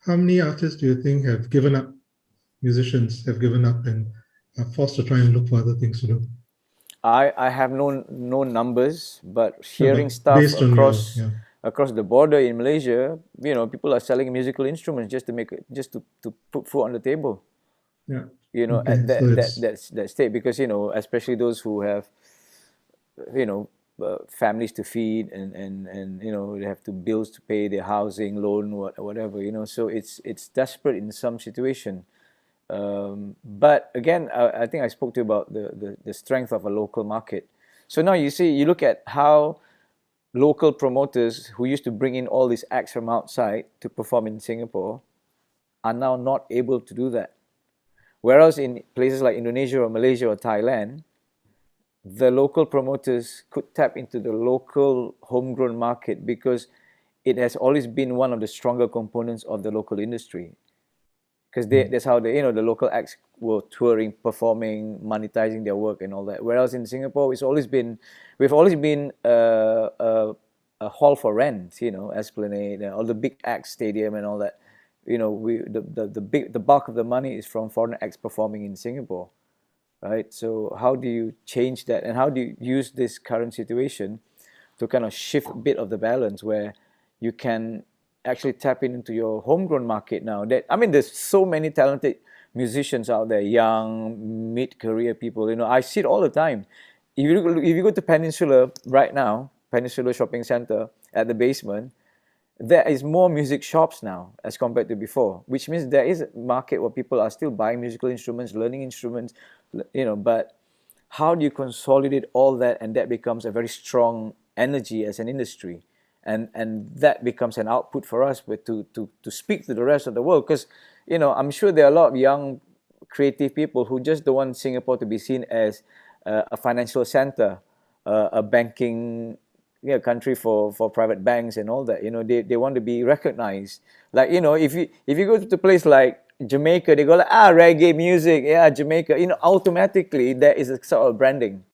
How many artists do you think have given up, musicians have given up and are forced to try and look for other things to do? I have no numbers, but No, hearing but stuff based on your, across yeah, across the border in Malaysia, people are selling musical instruments just to put food on the table. yeah. At Okay, so it's, that state, because especially those who have you know families to feed, and they have to bills to pay, their housing loan, whatever, so it's desperate in some situation. But again, I think I spoke to you about the strength of a local market. So now you see, you look at how local promoters who used to bring in all these acts from outside to perform in Singapore are now not able to do that. Whereas in places like Indonesia or Malaysia or Thailand, the local promoters could tap into the local homegrown market, because it has always been one of the stronger components of the local industry. Because that's how the local acts were touring, performing, monetizing their work and all that. Whereas in Singapore, we've always been a hall for rent, Esplanade, all the big acts, stadium, and all that. The bulk of the money is from foreign acts performing in Singapore, right? So how do you change that, and how do you use this current situation to kind of shift a bit of the balance, where you can actually tap into your homegrown market now? There's so many talented musicians out there, young, mid-career people. I see it all the time. If you go to Peninsula right now, Peninsula Shopping Center at the basement, there is more music shops now as compared to before, which means there is a market where people are still buying musical instruments, learning instruments, but how do you consolidate all that, and that becomes a very strong energy as an industry, and that becomes an output for us to speak to the rest of the world, because I'm sure there are a lot of young creative people who just don't want Singapore to be seen as a financial center, a banking country for private banks and all that. They want to be recognized. Like, if you go to a place like Jamaica, they go like, reggae music, yeah, Jamaica. Automatically there is a sort of branding.